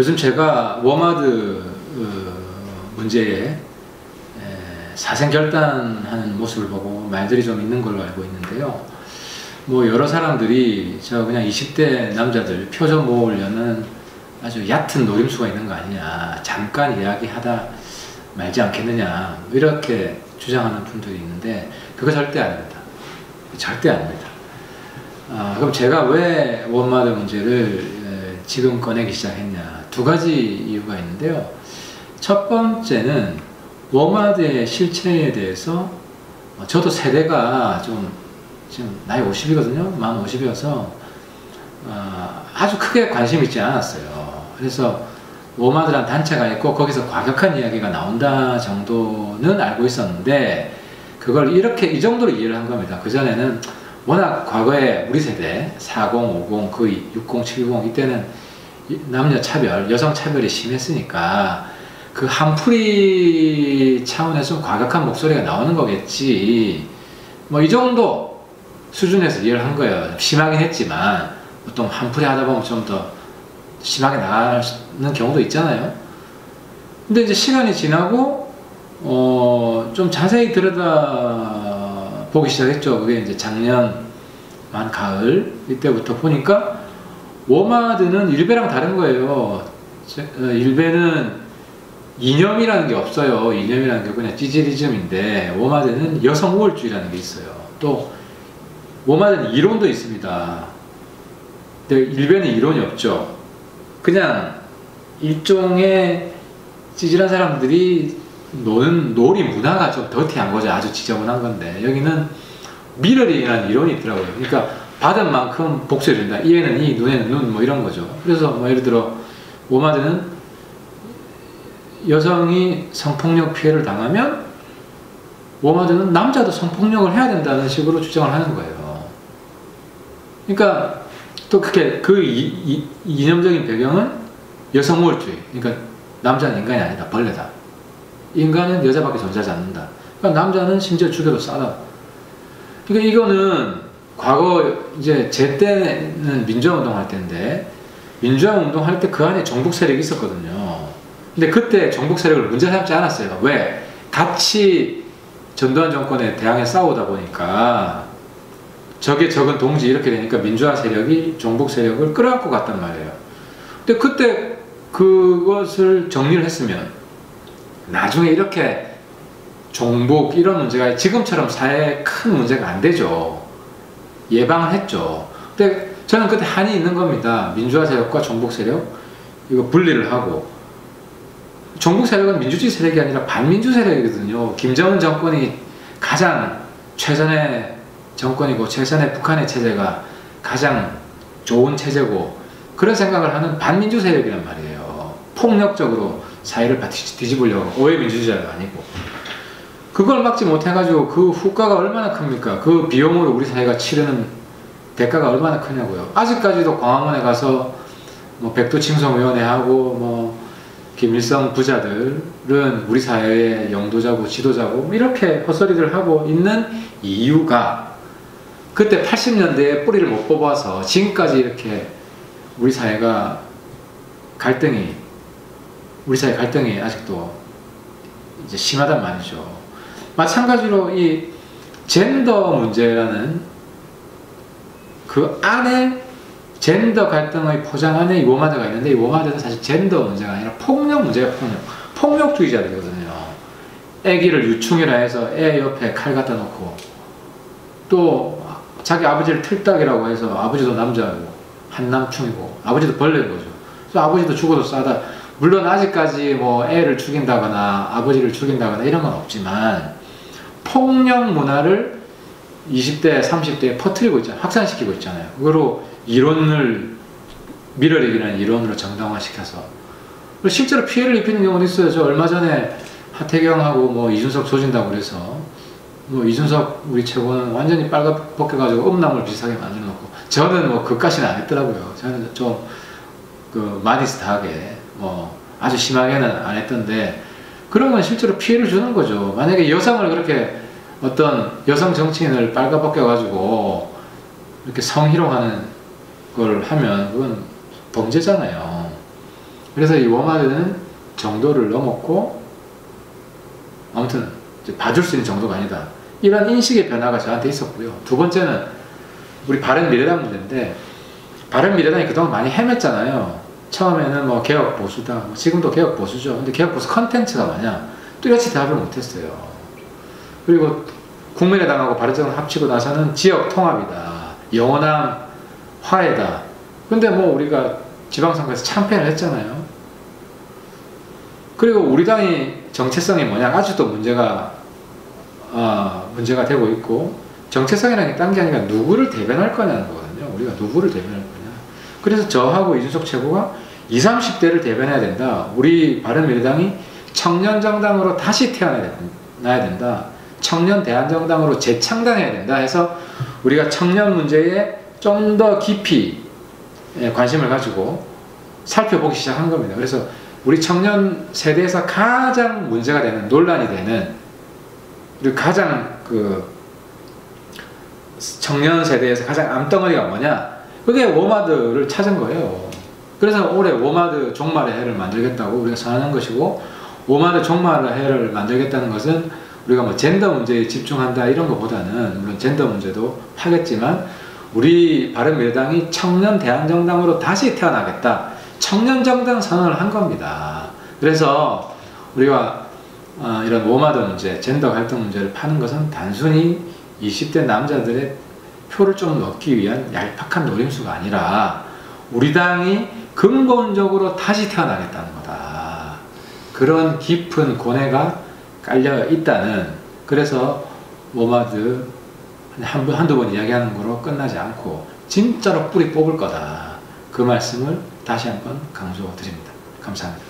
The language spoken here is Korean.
요즘 제가 워마드 문제에 사생결단하는 모습을 보고 말들이 좀 있는 걸로 알고 있는데요. 뭐 여러 사람들이 저 그냥 20대 남자들 표정 모으려는 아주 얕은 노림수가 있는 거 아니냐, 잠깐 이야기하다 말지 않겠느냐, 이렇게 주장하는 분들이 있는데 그거 절대 아닙니다. 절대 아닙니다. 그럼 제가 왜 워마드 문제를 지금 꺼내기 시작했냐, 두 가지 이유가 있는데요. 첫 번째는 워마드의 실체에 대해서 저도 세대가 좀 지금 나이 50이거든요. 만 50이어서 아주 크게 관심 있지 않았어요. 그래서 워마드란 단체가 있고 거기서 과격한 이야기가 나온다 정도는 알고 있었는데 그걸 이렇게 이 정도로 이해를 한 겁니다. 그전에는 워낙 과거에 우리 세대 40, 50, 그 60, 70 이때는 남녀 차별, 여성 차별이 심했으니까 그 한풀이 차원에서 과격한 목소리가 나오는 거겠지, 뭐 이 정도 수준에서 이해를 한 거예요. 심하긴 했지만 보통 한풀이 하다 보면 좀 더 심하게 나가는 경우도 있잖아요. 근데 이제 시간이 지나고 좀 자세히 들여다 보기 시작했죠. 그게 이제 작년 만 가을 이때부터 보니까 워마드는 일베랑 다른 거예요. 일베는 이념이라는 게 없어요. 이념이라는 게 그냥 찌질이즘인데 워마드는 여성 우월주의라는 게 있어요. 또 워마드는 이론도 있습니다. 근데 일베는 이론이 없죠. 그냥 일종의 찌질한 사람들이 노는 놀이 문화가 좀 더티한 거죠. 아주 지저분한 건데 여기는 미러링이라는 이론이 있더라고요. 그러니까 받은 만큼 복수해준다. 이에는 이, 눈에는 눈, 뭐 이런 거죠. 그래서 뭐 예를 들어 워마드는 여성이 성폭력 피해를 당하면 워마드는 남자도 성폭력을 해야 된다는 식으로 주장을 하는 거예요. 그러니까 또 그게 그 이념적인 배경은 여성 우월주의. 그러니까 남자는 인간이 아니다, 벌레다. 인간은 여자밖에 존재하지 않는다. 그러니까 남자는 심지어 죽여도 싸다. 그러니까 이거는 과거 이제 제 때는 민주화 운동할 때인데 민주화 운동할 때 그 안에 정복 세력이 있었거든요. 근데 그때 정복 세력을 문제 삼지 않았어요. 왜? 같이 전두환 정권에 대항해 싸우다 보니까 적에 적은 동지 이렇게 되니까 민주화 세력이 정복 세력을 끌어안고 갔단 말이에요. 근데 그때 그것을 정리를 했으면 나중에 이렇게 종북 이런 문제가 지금처럼 사회에 큰 문제가 안 되죠. 예방을 했죠. 근데 저는 그때 한이 있는 겁니다. 민주화 세력과 정복 세력 이거 분리를 하고, 정복 세력은 민주주의 세력이 아니라 반민주 세력이거든요. 김정은 정권이 가장 최선의 정권이고 최선의 북한의 체제가 가장 좋은 체제고 그런 생각을 하는 반민주 세력이란 말이에요. 폭력적으로 사회를 뒤집으려고, 오해민주주의자가 아니고. 그걸 막지 못해가지고 그 후과가 얼마나 큽니까? 그 비용으로 우리 사회가 치르는 대가가 얼마나 크냐고요. 아직까지도 광화문에 가서 뭐 백두칭송위원회하고 뭐 김일성 부자들은 우리 사회의 영도자고 지도자고 뭐 이렇게 헛소리들 하고 있는 이유가 그때 80년대에 뿌리를 못 뽑아서 지금까지 이렇게 우리 사회 갈등이 아직도 이제 심하단 말이죠. 마찬가지로 이 젠더 문제라는 그 안에 젠더 갈등의 포장 안에 이 워마드가 있는데 이 워마드는 사실 젠더 문제가 아니라 폭력 문제예요. 폭력주의자들이거든요. 애기를 유충이라 해서 애 옆에 칼 갖다 놓고 또 자기 아버지를 틀딱이라고 해서 아버지도 남자고 한남충이고 아버지도 벌레인 거죠. 그래서 아버지도 죽어도 싸다. 물론 아직까지 뭐 애를 죽인다거나 아버지를 죽인다거나 이런 건 없지만 폭력 문화를 20대, 30대에 퍼뜨리고 있잖아요. 확산시키고 있잖아요. 그거로 이론을 미러링이라는 이론으로 정당화시켜서 실제로 피해를 입히는 경우도 있어요. 저 얼마 전에 하태경하고 뭐 이준석 조진다고 그래서 뭐 이준석 우리 최고는 완전히 빨갛벗겨가지고 음란물 비슷하게 만들어놓고 저는 뭐 그까지는 안 했더라고요. 저는 좀 그 마니스트하게 뭐 아주 심하게는 안 했던데 그런 건 실제로 피해를 주는 거죠. 만약에 여성을 그렇게 어떤 여성 정치인을 빨가벗겨가지고 이렇게 성희롱하는 걸 하면 그건 범죄잖아요. 그래서 이 워마드는 정도를 넘었고 아무튼 이제 봐줄 수 있는 정도가 아니다. 이런 인식의 변화가 저한테 있었고요. 두 번째는 우리 바른미래당 문제인데, 바른미래당이 그동안 많이 헤맸잖아요. 처음에는 뭐 개혁 보수다, 뭐 지금도 개혁 보수죠. 근데 개혁 보수 컨텐츠가 뭐냐? 뚜렷이 대답을 못했어요. 그리고 국민의당하고 바른정당 합치고 나서는 지역 통합이다, 영원한 화해다. 근데 뭐 우리가 지방선거에서 참패를 했잖아요. 그리고 우리 당이 정체성이 뭐냐? 아직도 문제가 되고 있고, 정체성이라는 게 딴 게 아니라 누구를 대변할 거냐는 거거든요. 우리가 누구를 대변할 거냐. 그래서 저하고 이준석 최고가 20, 30대를 대변해야 된다. 우리 바른미래당이 청년정당으로 다시 태어나야 된다. 청년 대한정당으로 재창단해야 된다 해서 우리가 청년 문제에 좀 더 깊이 관심을 가지고 살펴보기 시작한 겁니다. 그래서 우리 청년 세대에서 가장 문제가 되는, 논란이 되는, 그리고 가장 청년 세대에서 가장 암덩어리가 뭐냐? 그게 워마드를 찾은 거예요. 그래서 올해 워마드 종말의 해를 만들겠다고 우리가 선언한 것이고, 워마드 종말의 해를 만들겠다는 것은 우리가 뭐 젠더 문제에 집중한다 이런 것보다는, 물론 젠더 문제도 하겠지만 우리 바른미래당이 청년 대한정당으로 다시 태어나겠다, 청년정당 선언을 한 겁니다. 그래서 우리가 이런 워마드 문제, 젠더 갈등 문제를 파는 것은 단순히 20대 남자들의 표를 좀 얻기 위한 얄팍한 노림수가 아니라 우리 당이 근본적으로 다시 태어나겠다는 거다. 그런 깊은 고뇌가 깔려 있다는, 그래서 워마드 한두 번 이야기하는 거로 끝나지 않고 진짜로 뿌리 뽑을 거다. 그 말씀을 다시 한번 강조드립니다. 감사합니다.